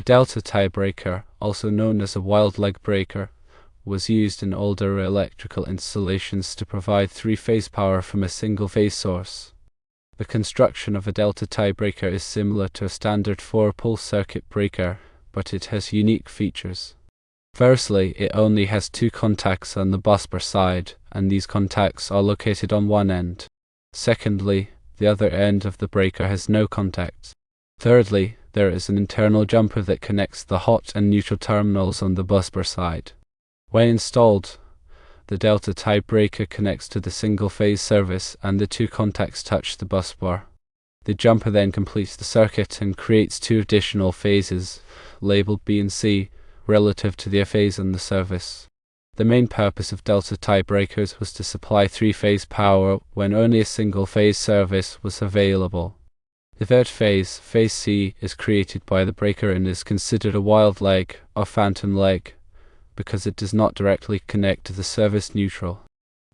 A delta tie breaker, also known as a wild leg breaker, was used in older electrical installations to provide three-phase power from a single-phase source. The construction of a delta tie breaker is similar to a standard 4-pole circuit breaker, but it has unique features. Firstly, it only has two contacts on the busbar side, and these contacts are located on one end. Secondly, the other end of the breaker has no contacts. Thirdly, there is an internal jumper that connects the hot and neutral terminals on the busbar side. When installed, the delta tie breaker connects to the single-phase service and the two contacts touch the busbar. The jumper then completes the circuit and creates two additional phases, labeled B and C, relative to their phase on the service. The main purpose of delta tie breakers was to supply three-phase power when only a single-phase service was available. The third phase, phase C, is created by the breaker and is considered a wild leg or phantom leg because it does not directly connect to the service neutral.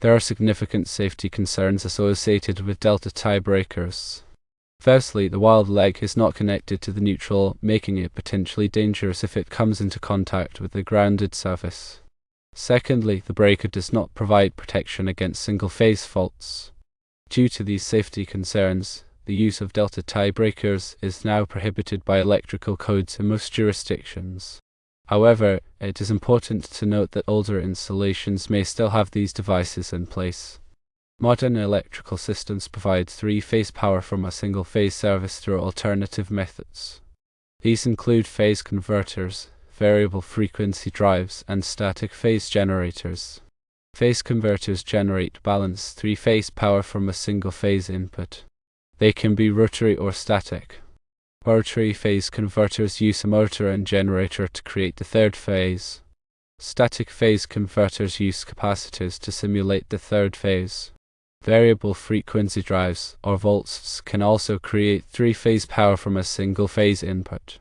There are significant safety concerns associated with delta tie breakers. Firstly, the wild leg is not connected to the neutral, making it potentially dangerous if it comes into contact with the grounded surface. Secondly, the breaker does not provide protection against single-phase faults. Due to these safety concerns, the use of delta tie breakers is now prohibited by electrical codes in most jurisdictions. However, it is important to note that older installations may still have these devices in place. Modern electrical systems provide three-phase power from a single-phase service through alternative methods. These include phase converters, variable frequency drives, and static phase generators. Phase converters generate balanced three-phase power from a single-phase input. They can be rotary or static. Rotary phase converters use a motor and generator to create the third phase. Static phase converters use capacitors to simulate the third phase. Variable frequency drives, or volts, can also create three-phase power from a single-phase input.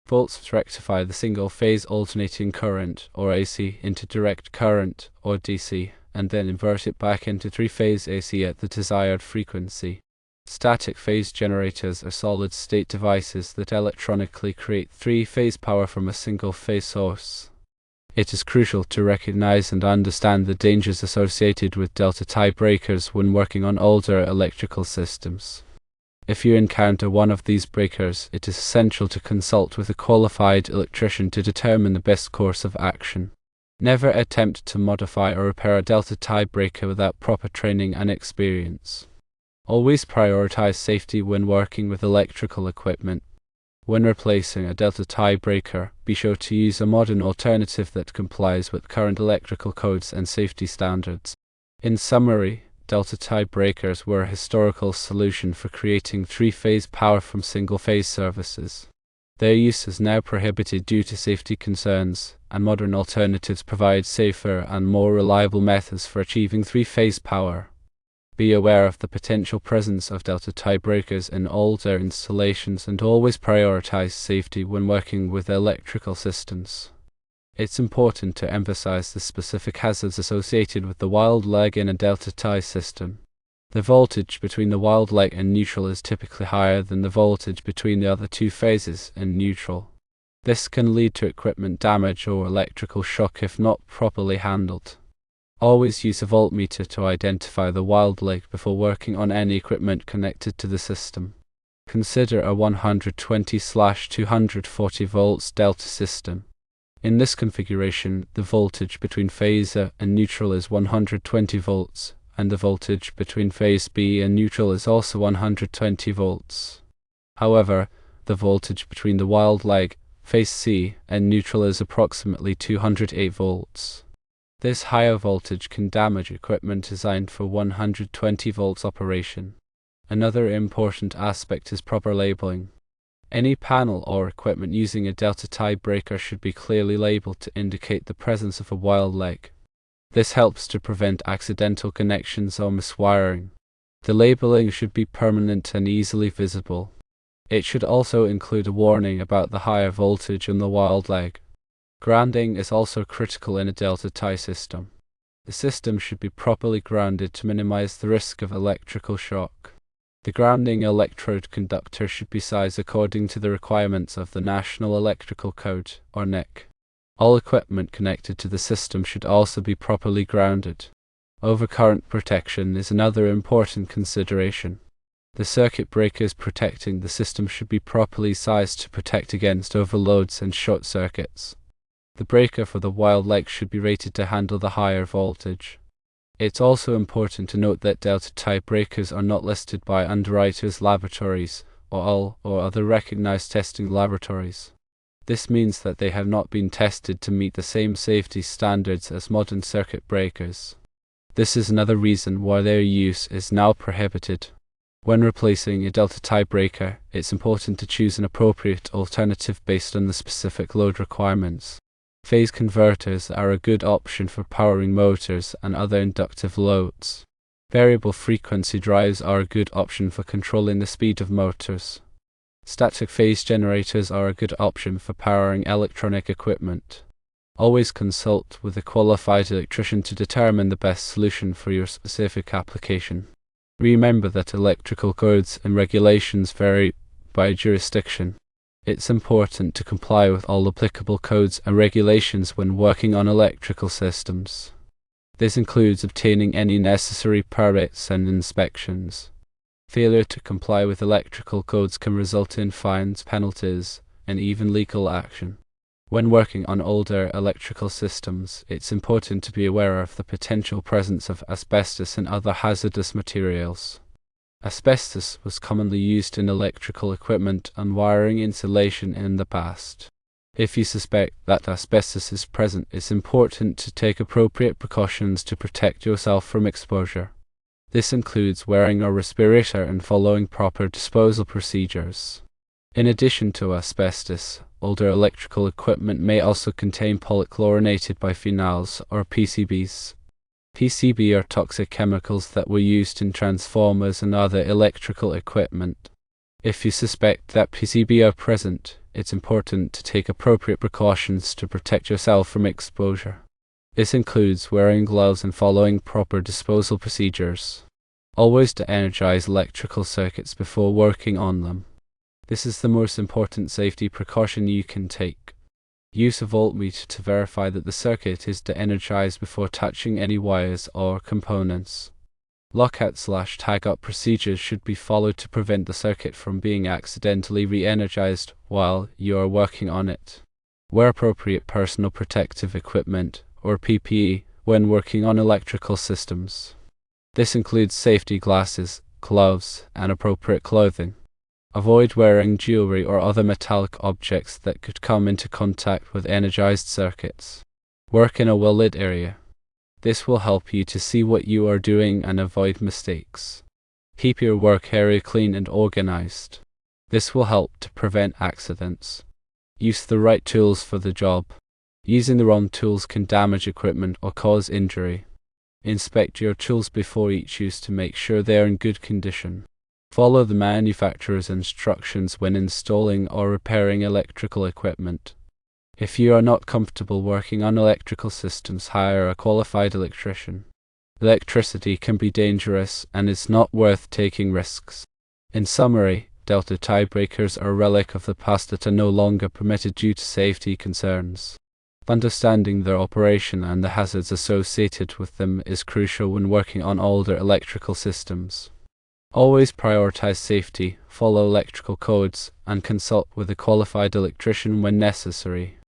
Volts rectify the single-phase alternating current, or AC, into direct current, or DC, and then invert it back into three-phase AC at the desired frequency. Static phase generators are solid-state devices that electronically create three-phase power from a single-phase source. It is crucial to recognize and understand the dangers associated with delta tie breakers when working on older electrical systems. If you encounter one of these breakers, it is essential to consult with a qualified electrician to determine the best course of action. Never attempt to modify or repair a delta tie breaker without proper training and experience. Always prioritize safety when working with electrical equipment. When replacing a delta tie breaker, be sure to use a modern alternative that complies with current electrical codes and safety standards. In summary, delta tie breakers were a historical solution for creating three-phase power from single-phase services. Their use is now prohibited due to safety concerns, and modern alternatives provide safer and more reliable methods for achieving three-phase power. Be aware of the potential presence of delta tie breakers in older installations and always prioritize safety when working with electrical systems. It's important to emphasize the specific hazards associated with the wild leg in a delta tie system. The voltage between the wild leg and neutral is typically higher than the voltage between the other two phases in neutral. This can lead to equipment damage or electrical shock if not properly handled. Always use a voltmeter to identify the wild leg before working on any equipment connected to the system. Consider a 120/240 volts delta system. In this configuration, the voltage between phase A and neutral is 120 volts, and the voltage between phase B and neutral is also 120 volts. However, the voltage between the wild leg, phase C, and neutral is approximately 208 volts. This higher voltage can damage equipment designed for 120 volts operation. Another important aspect is proper labeling. Any panel or equipment using a delta tie breaker should be clearly labeled to indicate the presence of a wild leg. This helps to prevent accidental connections or miswiring. The labeling should be permanent and easily visible. It should also include a warning about the higher voltage in the wild leg. Grounding is also critical in a delta tie system. The system should be properly grounded to minimize the risk of electrical shock. The grounding electrode conductor should be sized according to the requirements of the National Electrical Code, or NEC. All equipment connected to the system should also be properly grounded. Overcurrent protection is another important consideration. The circuit breakers protecting the system should be properly sized to protect against overloads and short circuits. The breaker for the wild leg should be rated to handle the higher voltage. It's also important to note that delta-type breakers are not listed by underwriters' laboratories or other recognized testing laboratories. This means that they have not been tested to meet the same safety standards as modern circuit breakers. This is another reason why their use is now prohibited. When replacing a delta-type breaker, it's important to choose an appropriate alternative based on the specific load requirements. Phase converters are a good option for powering motors and other inductive loads. Variable frequency drives are a good option for controlling the speed of motors. Static phase generators are a good option for powering electronic equipment. Always consult with a qualified electrician to determine the best solution for your specific application. Remember that electrical codes and regulations vary by jurisdiction. It's important to comply with all applicable codes and regulations when working on electrical systems. This includes obtaining any necessary permits and inspections. Failure to comply with electrical codes can result in fines, penalties, and even legal action. When working on older electrical systems, it's important to be aware of the potential presence of asbestos and other hazardous materials. Asbestos was commonly used in electrical equipment and wiring insulation in the past. If you suspect that asbestos is present, it's important to take appropriate precautions to protect yourself from exposure. This includes wearing a respirator and following proper disposal procedures. In addition to asbestos, older electrical equipment may also contain polychlorinated biphenyls, or PCBs. PCB are toxic chemicals that were used in transformers and other electrical equipment. If you suspect that PCB are present, it's important to take appropriate precautions to protect yourself from exposure. This includes wearing gloves and following proper disposal procedures. Always de-energize electrical circuits before working on them. This is the most important safety precaution you can take. Use a voltmeter to verify that the circuit is de-energized before touching any wires or components. Lockout/tag-up procedures should be followed to prevent the circuit from being accidentally re-energized while you are working on it. Wear appropriate personal protective equipment, or PPE, when working on electrical systems. This includes safety glasses, gloves, and appropriate clothing. Avoid wearing jewelry or other metallic objects that could come into contact with energized circuits. Work in a well-lit area. This will help you to see what you are doing and avoid mistakes. Keep your work area clean and organized. This will help to prevent accidents. Use the right tools for the job. Using the wrong tools can damage equipment or cause injury. Inspect your tools before each use to make sure they are in good condition. Follow the manufacturer's instructions when installing or repairing electrical equipment. If you are not comfortable working on electrical systems, hire a qualified electrician. Electricity can be dangerous and it's not worth taking risks. In summary, delta-type breakers are a relic of the past that are no longer permitted due to safety concerns. Understanding their operation and the hazards associated with them is crucial when working on older electrical systems. Always prioritize safety, follow electrical codes, and consult with a qualified electrician when necessary.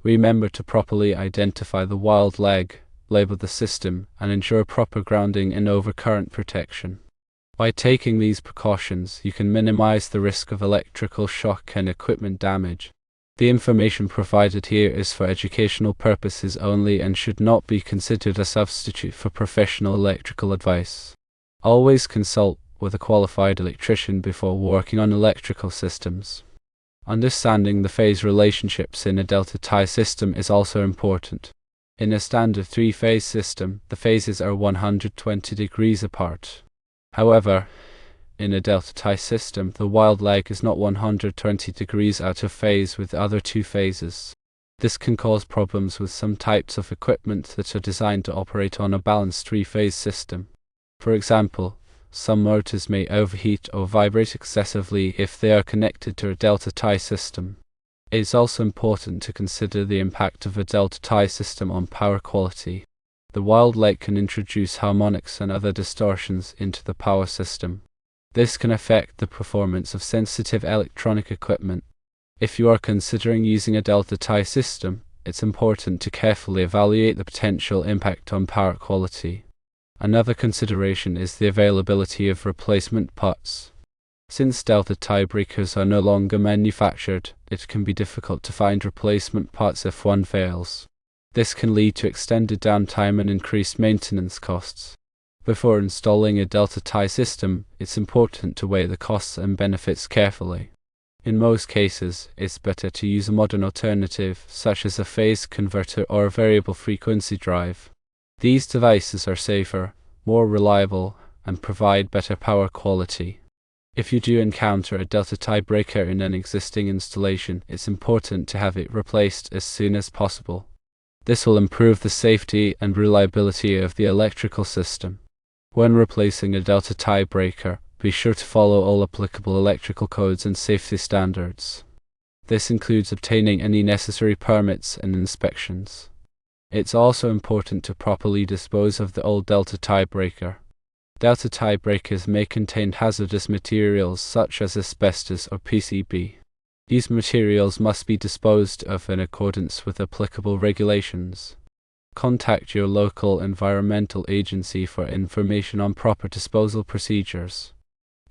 Remember to properly identify the wild leg, label the system, and ensure proper grounding and overcurrent protection. By taking these precautions, you can minimize the risk of electrical shock and equipment damage. The information provided here is for educational purposes only and should not be considered a substitute for professional electrical advice. Always consult with a qualified electrician before working on electrical systems. Understanding the phase relationships in a delta-type system is also important. In a standard three-phase system, the phases are 120 degrees apart. However, in a delta-type system, the wild leg is not 120 degrees out of phase with the other two phases. This can cause problems with some types of equipment that are designed to operate on a balanced three-phase system. For example, Some motors may overheat or vibrate excessively if they are connected to a delta tie system. It is also important to consider the impact of a delta tie system on power quality. The wild leg can introduce harmonics and other distortions into the power system. This can affect the performance of sensitive electronic equipment. If you are considering using a delta tie system, it's important to carefully evaluate the potential impact on power quality. Another consideration is the availability of replacement parts. Since delta tie breakers are no longer manufactured, it can be difficult to find replacement parts if one fails. This can lead to extended downtime and increased maintenance costs. Before installing a delta tie system, it's important to weigh the costs and benefits carefully. In most cases, it's better to use a modern alternative, such as a phase converter or a variable frequency drive. These devices are safer, more reliable, and provide better power quality. If you do encounter a delta tie breaker in an existing installation, it's important to have it replaced as soon as possible. This will improve the safety and reliability of the electrical system. When replacing a delta tie breaker, be sure to follow all applicable electrical codes and safety standards. This includes obtaining any necessary permits and inspections. It's also important to properly dispose of the old delta tie breaker. Delta tie breakers may contain hazardous materials such as asbestos or PCB. These materials must be disposed of in accordance with applicable regulations. Contact your local environmental agency for information on proper disposal procedures.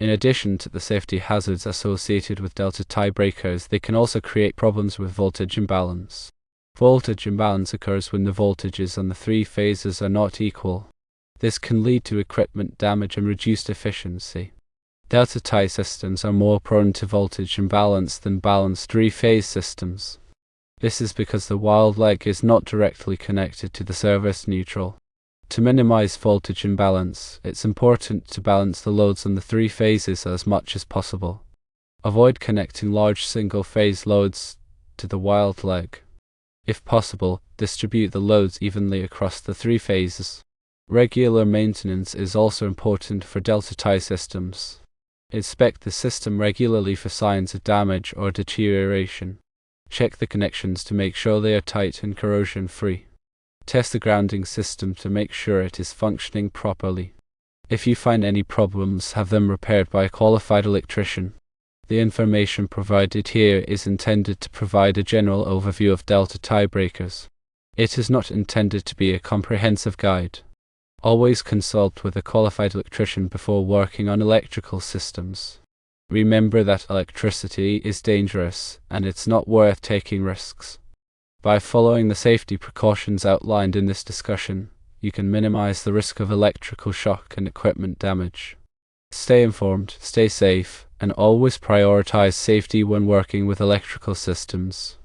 In addition to the safety hazards associated with delta tie breakers, they can also create problems with voltage imbalance. Voltage imbalance occurs when the voltages on the three phases are not equal. This can lead to equipment damage and reduced efficiency. Delta tie systems are more prone to voltage imbalance than balanced three-phase systems. This is because the wild leg is not directly connected to the service neutral. To minimize voltage imbalance, it's important to balance the loads on the three phases as much as possible. Avoid connecting large single-phase loads to the wild leg. If possible, distribute the loads evenly across the three phases. Regular maintenance is also important for delta tie systems. Inspect the system regularly for signs of damage or deterioration. Check the connections to make sure they are tight and corrosion-free. Test the grounding system to make sure it is functioning properly. If you find any problems, have them repaired by a qualified electrician. The information provided here is intended to provide a general overview of delta tie breakers. It is not intended to be a comprehensive guide. Always consult with a qualified electrician before working on electrical systems. Remember that electricity is dangerous, and it's not worth taking risks. By following the safety precautions outlined in this discussion, you can minimize the risk of electrical shock and equipment damage. Stay informed, stay safe, and always prioritize safety when working with electrical systems.